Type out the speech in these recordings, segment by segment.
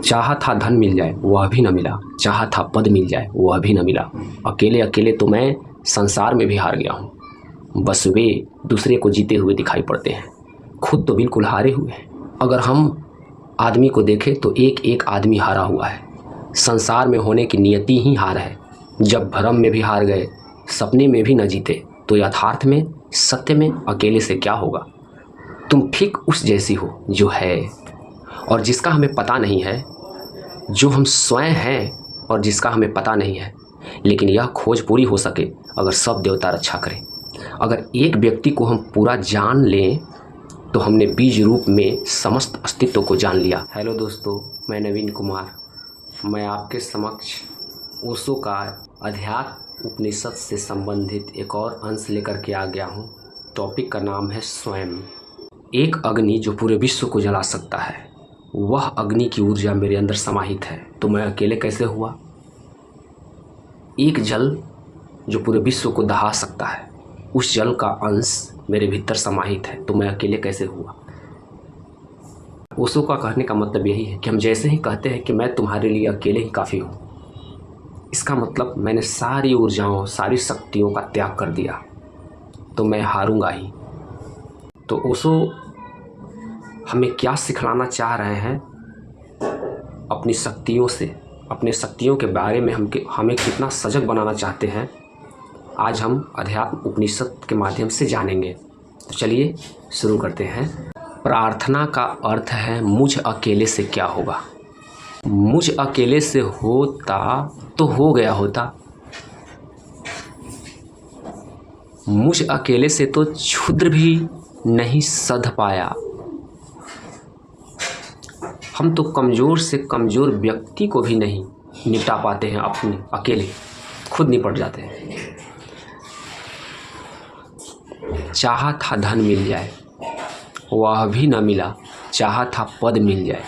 चाहा था धन मिल जाए वह भी न मिला, चाहा था पद मिल जाए वह भी न मिला। अकेले अकेले तो मैं संसार में भी हार गया हूँ। बस वे दूसरे को जीते हुए दिखाई पड़ते हैं, खुद तो बिल्कुल हारे हुए हैं। अगर हम आदमी को देखें तो एक एक आदमी हारा हुआ है। संसार में होने की नियति ही हार है। जब भ्रम में भी हार गए, सपने में भी न जीते, तो यथार्थ में, सत्य में अकेले से क्या होगा। तुम ठीक उस जैसी हो जो है और जिसका हमें पता नहीं है, जो हम स्वयं हैं और जिसका हमें पता नहीं है। लेकिन यह खोज पूरी हो सके अगर सब देवता रक्षा करें। अगर एक व्यक्ति को हम पूरा जान लें तो हमने बीज रूप में समस्त अस्तित्व को जान लिया। हेलो दोस्तों, मैं नवीन कुमार, मैं आपके समक्ष ओशो का अध्यात्म उपनिषद से संबंधित एक और अंश लेकर के आ गया हूँ। टॉपिक का नाम है स्वयं। एक अग्नि जो पूरे विश्व को जला सकता है, वह अग्नि की ऊर्जा मेरे अंदर समाहित है, तो मैं अकेले कैसे हुआ। एक जल जो पूरे विश्व को दहा सकता है, उस जल का अंश मेरे भीतर समाहित है, तो मैं अकेले कैसे हुआ। ओशो का कहने का मतलब यही है कि हम जैसे ही कहते हैं कि मैं तुम्हारे लिए अकेले ही काफ़ी हूँ, इसका मतलब मैंने सारी ऊर्जाओं, सारी शक्तियों का त्याग कर दिया, तो मैं हारूंगा ही। तो ओशो हमें क्या सिखलाना चाह रहे हैं अपनी शक्तियों से, अपने शक्तियों के बारे में हमें कितना सजग बनाना चाहते हैं, आज हम अध्यात्म उपनिषद के माध्यम से जानेंगे। तो चलिए शुरू करते हैं। प्रार्थना का अर्थ है मुझ अकेले से क्या होगा। मुझ अकेले से होता तो हो गया होता, मुझ अकेले से तो क्षुद्र भी नहीं सध पाया। हम तो कमज़ोर से कमज़ोर व्यक्ति को भी नहीं निपटा पाते हैं, अपने अकेले खुद निपट जाते हैं। चाहा था धन मिल जाए वह भी न मिला, चाहा था पद मिल जाए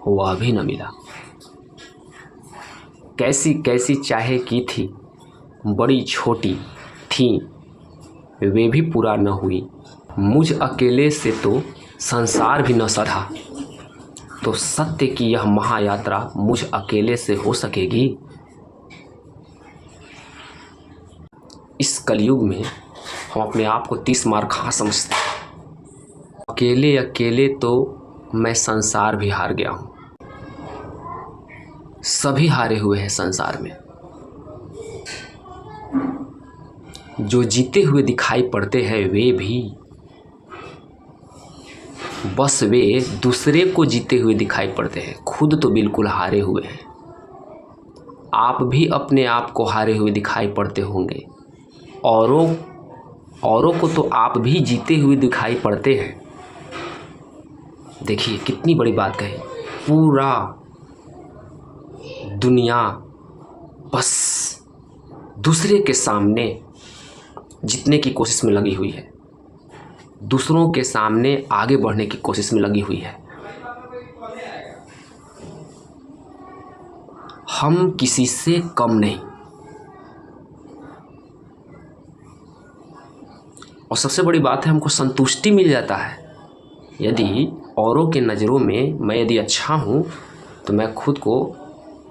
वह भी न मिला। कैसी कैसी चाहे की थी, बड़ी छोटी थी वे भी पूरा न हुई। मुझ अकेले से तो संसार भी न सधा, तो सत्य की यह महायात्रा मुझ अकेले से हो सकेगी। इस कलयुग में हम अपने आप को 30 मार खा समझते हैं। अकेले अकेले तो मैं संसार भी हार गया हूँ। सभी हारे हुए हैं संसार में। जो जीते हुए दिखाई पड़ते हैं वे भी, बस वे दूसरे को जीते हुए दिखाई पड़ते हैं, खुद तो बिल्कुल हारे हुए हैं। आप भी अपने आप को हारे हुए दिखाई पड़ते होंगे, औरों को तो आप भी जीते हुए दिखाई पड़ते हैं। देखिए कितनी बड़ी बात कही। पूरा दुनिया बस दूसरे के सामने जीतने की कोशिश में लगी हुई है, दूसरों के सामने आगे बढ़ने की कोशिश में लगी हुई है। हम किसी से कम नहीं। और सबसे बड़ी बात है, हमको संतुष्टि मिल जाता है। यदि औरों के नज़रों में मैं यदि अच्छा हूँ तो मैं खुद को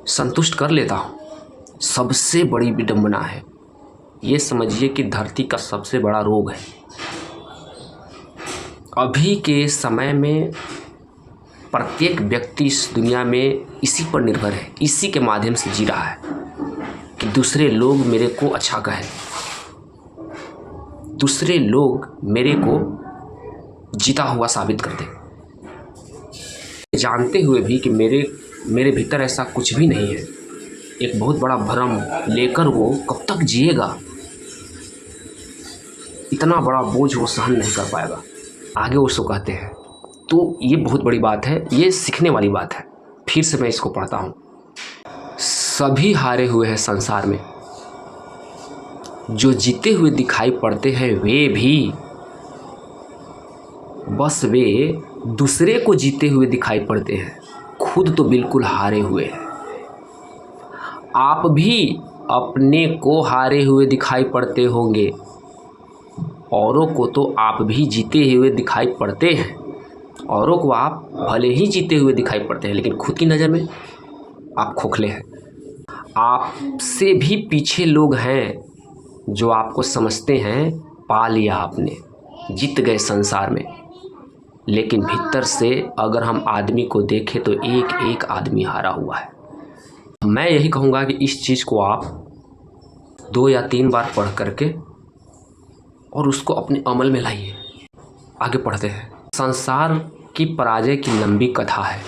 संतुष्ट कर लेता हूँ। सबसे बड़ी विडंबना है, ये समझिए कि धरती का सबसे बड़ा रोग है। अभी के समय में प्रत्येक व्यक्ति इस दुनिया में इसी पर निर्भर है, इसी के माध्यम से जी रहा है कि दूसरे लोग मेरे को अच्छा कहें, दूसरे लोग मेरे को जीता हुआ साबित कर दें, जानते हुए भी कि मेरे भीतर ऐसा कुछ भी नहीं है। एक बहुत बड़ा भ्रम लेकर वो कब तक जिएगा, इतना बड़ा बोझ वो सहन नहीं कर पाएगा। आगे उसको कहते हैं। तो ये बहुत बड़ी बात है, ये सीखने वाली बात है। फिर से मैं इसको पढ़ता हूँ। सभी हारे हुए हैं संसार में, जो जीते हुए दिखाई पड़ते हैं वे भी, बस वे दूसरे को जीते हुए दिखाई पड़ते हैं, खुद तो बिल्कुल हारे हुए हैं। आप भी अपने को हारे हुए दिखाई पड़ते होंगे, औरों को तो आप भी जीते हुए दिखाई पड़ते हैं। औरों को आप भले ही जीते हुए दिखाई पड़ते हैं, लेकिन खुद की नज़र में आप खोखले हैं। आपसे भी पीछे लोग हैं जो आपको समझते हैं पा लिया आपने, जीत गए संसार में। लेकिन भीतर से अगर हम आदमी को देखें तो एक एक आदमी हारा हुआ है। मैं यही कहूँगा कि इस चीज़ को आप 2 या 3 बार पढ़ करके और उसको अपने अमल में लाइए। आगे पढ़ते हैं। संसार की पराजय की लंबी कथा है।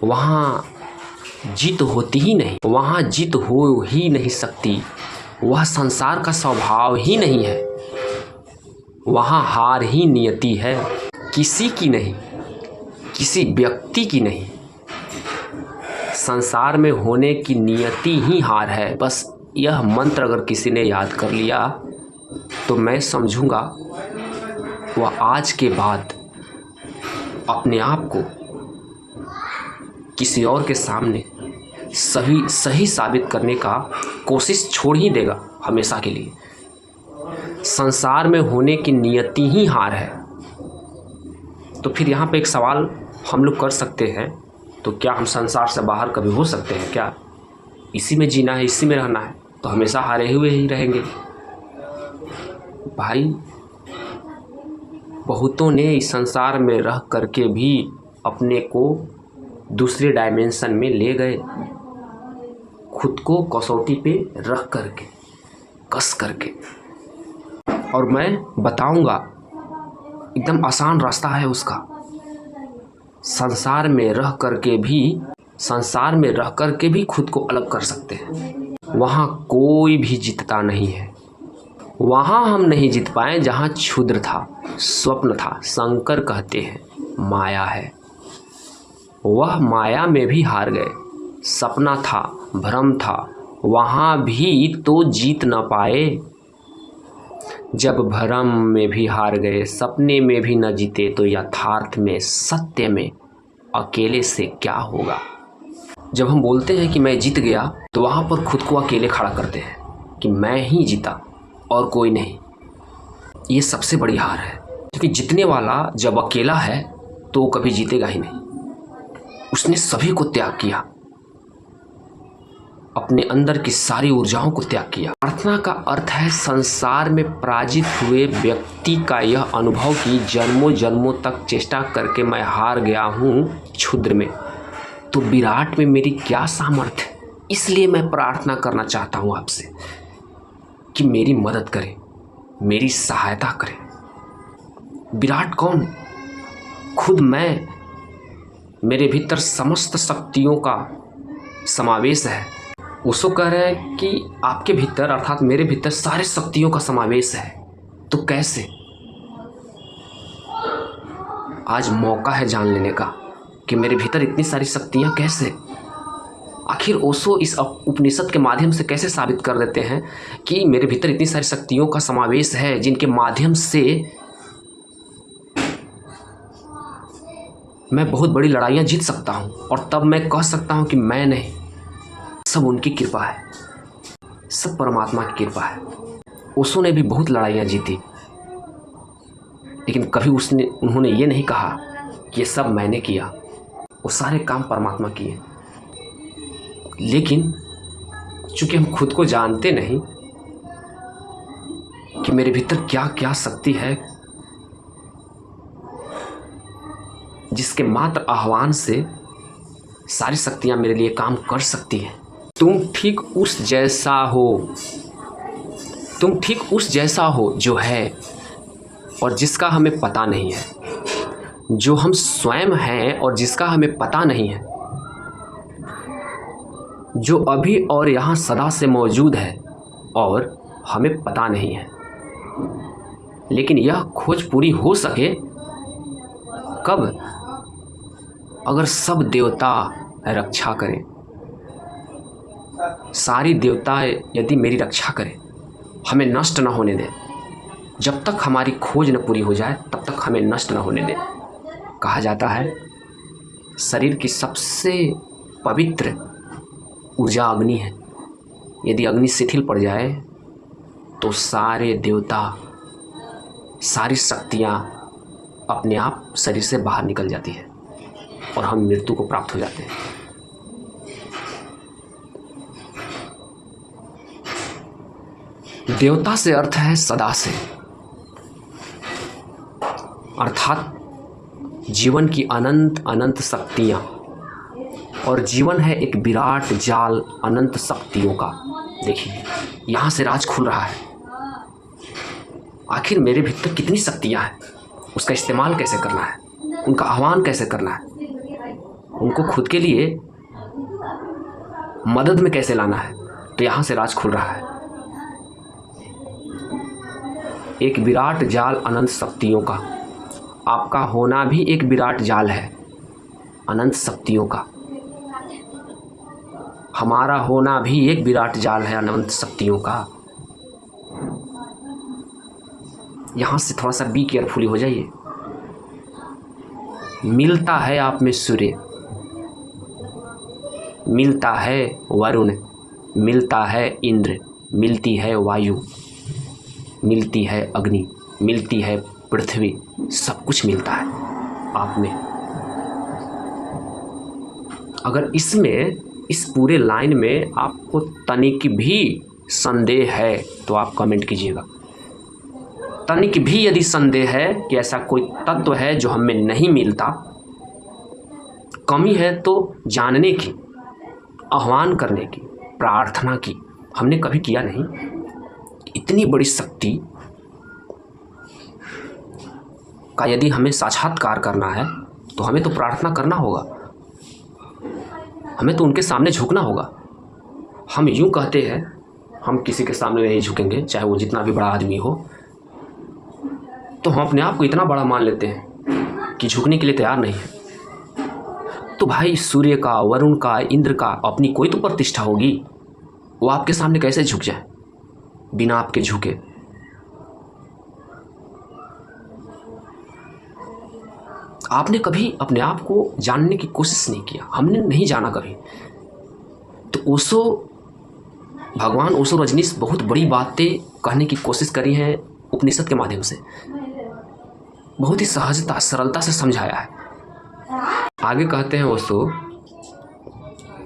वहाँ जीत होती ही नहीं, वहाँ जीत हो ही नहीं सकती। वह संसार का स्वभाव ही नहीं है। वहाँ हार ही नियति है, किसी की नहीं, किसी व्यक्ति की नहीं। संसार में होने की नियति ही हार है। बस यह मंत्र अगर किसी ने याद कर लिया तो मैं समझूंगा वह आज के बाद अपने आप को किसी और के सामने सही साबित करने का कोशिश छोड़ ही देगा हमेशा के लिए। संसार में होने की नियति ही हार है। तो फिर यहाँ पे एक सवाल हम लोग कर सकते हैं, तो क्या हम संसार से बाहर कभी हो सकते हैं क्या? इसी में जीना है, इसी में रहना है, तो हमेशा हारे हुए ही रहेंगे। भाई, बहुतों ने इस संसार में रह करके भी अपने को दूसरे डायमेंशन में ले गए, खुद को कसौटी पे रख करके, कस करके। और मैं बताऊंगा एकदम आसान रास्ता है उसका। संसार में रह करके भी खुद को अलग कर सकते हैं। वहाँ कोई भी जीतता नहीं है। वहाँ हम नहीं जीत पाए जहाँ क्षुद्र था, स्वप्न था। शंकर कहते हैं माया है। वह माया में भी हार गए। सपना था, भ्रम था, वहाँ भी तो जीत न पाए। जब भ्रम में भी हार गए, सपने में भी न जीते, तो यथार्थ में, सत्य में अकेले से क्या होगा? जब हम बोलते हैं कि मैं जीत गया, तो वहाँ पर खुद को अकेले खड़ा करते हैं कि मैं ही जीता और कोई नहीं। ये सबसे बड़ी हार है, क्योंकि जीतने वाला जब अकेला है तो वो कभी जीतेगा ही नहीं। उसने सभी को त्याग किया, अपने अंदर की सारी ऊर्जाओं को त्याग किया। प्रार्थना का अर्थ है संसार में पराजित हुए व्यक्ति का यह अनुभव कि जन्मों जन्मों तक चेष्टा करके मैं हार गया हूँ क्षुद्र में, तो विराट में मेरी क्या सामर्थ्य। इसलिए मैं प्रार्थना करना चाहता हूँ आपसे कि मेरी मदद करें, मेरी सहायता करें। विराट कौन? खुद मैं। मेरे भीतर समस्त शक्तियों का समावेश है। उसको कह रहे हैं कि आपके भीतर, अर्थात मेरे भीतर सारे शक्तियों का समावेश है। तो कैसे? आज मौका है जान लेने का कि मेरे भीतर इतनी सारी शक्तियां कैसे। आखिर ओशो इस उपनिषद के माध्यम से कैसे साबित कर देते हैं कि मेरे भीतर इतनी सारी शक्तियों का समावेश है, जिनके माध्यम से मैं बहुत बड़ी लड़ाइयाँ जीत सकता हूँ। और तब मैं कह सकता हूँ कि मैं नहीं, सब उनकी कृपा है, सब परमात्मा की कृपा है। ओशो ने भी बहुत लड़ाइयाँ जीती, लेकिन कभी उन्होंने ये नहीं कहा कि ये सब मैंने किया। वो सारे काम परमात्मा किए। लेकिन चूंकि हम खुद को जानते नहीं कि मेरे भीतर क्या क्या शक्ति है, जिसके मात्र आह्वान से सारी शक्तियां मेरे लिए काम कर सकती हैं। तुम ठीक उस जैसा हो जो है और जिसका हमें पता नहीं है, जो हम स्वयं हैं और जिसका हमें पता नहीं है, जो अभी और यहाँ सदा से मौजूद है और हमें पता नहीं है। लेकिन यह खोज पूरी हो सके कब? अगर सब देवता रक्षा करें, सारी देवताएं यदि मेरी रक्षा करें, हमें नष्ट न होने दें। जब तक हमारी खोज न पूरी हो जाए तब तक हमें नष्ट न होने दें। कहा जाता है शरीर की सबसे पवित्र ऊर्जा अग्नि है। यदि अग्नि शिथिल पड़ जाए तो सारे देवता, सारी शक्तियाँ अपने आप शरीर से बाहर निकल जाती है और हम मृत्यु को प्राप्त हो जाते हैं। देवता से अर्थ है सदा से, अर्थात जीवन की अनंत अनंत शक्तियाँ, और जीवन है एक विराट जाल अनंत शक्तियों का। देखिए यहाँ से राज खुल रहा है। आखिर मेरे भीतर कितनी शक्तियाँ हैं, उसका इस्तेमाल कैसे करना है, उनका आह्वान कैसे करना है, उनको खुद के लिए मदद में कैसे लाना है, तो यहाँ से राज खुल रहा है। एक विराट जाल अनंत शक्तियों का, आपका होना भी एक विराट जाल है अनंत शक्तियों का। हमारा होना भी एक विराट जाल है अनंत शक्तियों का। यहाँ से थोड़ा सा बी केयरफुली हो जाइए। मिलता है आप में सूर्य, मिलता है वरुण, मिलता है इंद्र, मिलती है वायु, मिलती है अग्नि, मिलती है पृथ्वी, सब कुछ मिलता है आप में। अगर इसमें, इस पूरे लाइन में आपको तनिक भी संदेह है तो आप कमेंट कीजिएगा। तनिक भी यदि संदेह है कि ऐसा कोई तत्व है जो हमें नहीं मिलता, कमी है, तो जानने की, आह्वान करने की, प्रार्थना की हमने कभी किया नहीं। इतनी बड़ी शक्ति का यदि हमें साक्षात्कार करना है तो हमें तो प्रार्थना करना होगा, हमें तो उनके सामने झुकना होगा। हम यूँ कहते हैं हम किसी के सामने नहीं झुकेंगे, चाहे वो जितना भी बड़ा आदमी हो, तो हम अपने आप को इतना बड़ा मान लेते हैं कि झुकने के लिए तैयार नहीं है। तो भाई सूर्य का, वरुण का, इंद्र का अपनी कोई तो प्रतिष्ठा होगी, वो आपके सामने कैसे झुक जाए बिना आपके झुके। आपने कभी अपने आप को जानने की कोशिश नहीं किया, हमने नहीं जाना कभी। तो ओशो, भगवान ओशो रजनीश बहुत बड़ी बातें कहने की कोशिश करी हैं उपनिषद के माध्यम से, बहुत ही सहजता सरलता से समझाया है। आगे कहते हैं ओशो,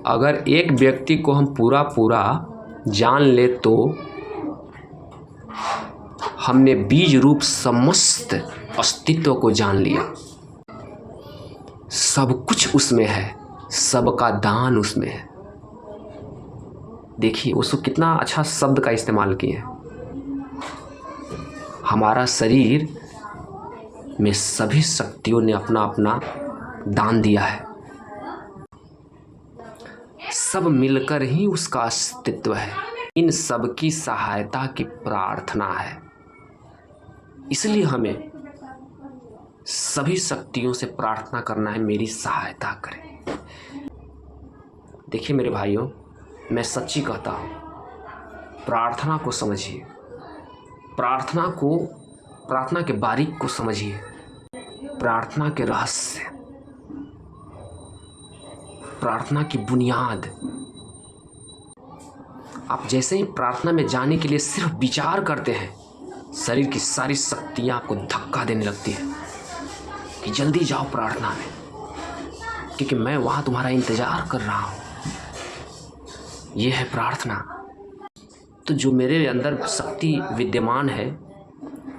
अगर एक व्यक्ति को हम पूरा पूरा जान ले तो हमने बीज रूप समस्त अस्तित्व को जान लिया। सब कुछ उसमें है, सबका दान उसमें है। देखिए उसको कितना अच्छा शब्द का इस्तेमाल किए हैं। हमारा शरीर में सभी शक्तियों ने अपना अपना दान दिया है, सब मिलकर ही उसका अस्तित्व है। इन सब की सहायता की प्रार्थना है, इसलिए हमें सभी शक्तियों से प्रार्थना करना है, मेरी सहायता करें। देखिए मेरे भाइयों, मैं सच्ची कहता हूँ, प्रार्थना को समझिए, प्रार्थना के बारीक को समझिए, प्रार्थना के रहस्य, प्रार्थना की बुनियाद। आप जैसे ही प्रार्थना में जाने के लिए सिर्फ विचार करते हैं, शरीर की सारी शक्तियाँ आपको धक्का देने लगती है कि जल्दी जाओ प्रार्थना में, क्योंकि मैं वहाँ तुम्हारा इंतज़ार कर रहा हूँ। ये है प्रार्थना। तो जो मेरे अंदर शक्ति विद्यमान है,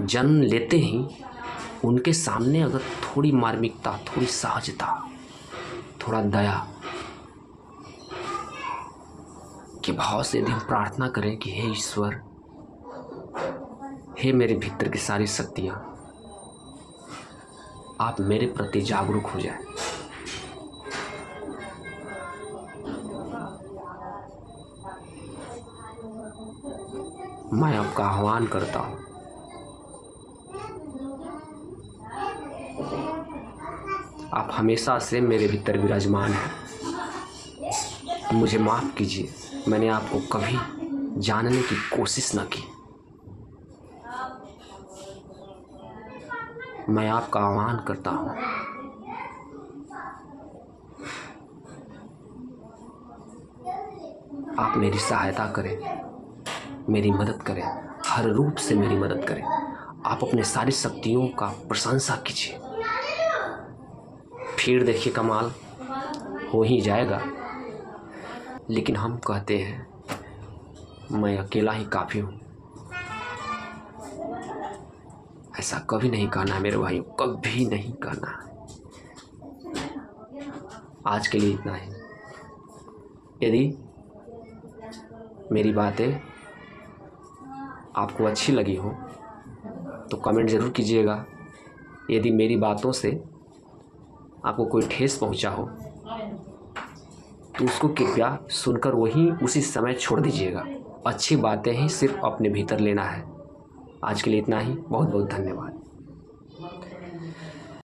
जन्म लेते ही उनके सामने अगर थोड़ी मार्मिकता, थोड़ी सहजता, थोड़ा दया के भाव से यदि हम प्रार्थना करें कि हे ईश्वर, हे मेरे भीतर की सारी शक्तियाँ, आप मेरे प्रति जागरूक हो जाए। मैं आपका आह्वान करता हूँ, आप हमेशा से मेरे भीतर विराजमान हैं। मुझे माफ़ कीजिए, मैंने आपको कभी जानने की कोशिश न की। मैं आपका आह्वान करता हूँ, आप मेरी सहायता करें, मेरी मदद करें, हर रूप से मेरी मदद करें। आप अपने सारी शक्तियों का प्रशंसा कीजिए। फिर देखिए कमाल हो ही जाएगा। लेकिन हम कहते हैं मैं अकेला ही काफ़ी हूँ। ऐसा कभी नहीं कहना है मेरे भाइयों, कभी नहीं कहना है। आज के लिए इतना ही। यदि मेरी बातें आपको अच्छी लगी हो तो कमेंट ज़रूर कीजिएगा। यदि मेरी बातों से आपको कोई ठेस पहुंचा हो तो उसको कृपया सुनकर वहीं उसी समय छोड़ दीजिएगा। अच्छी बातें ही सिर्फ अपने भीतर लेना है। आज के लिए इतना ही। बहुत बहुत धन्यवाद।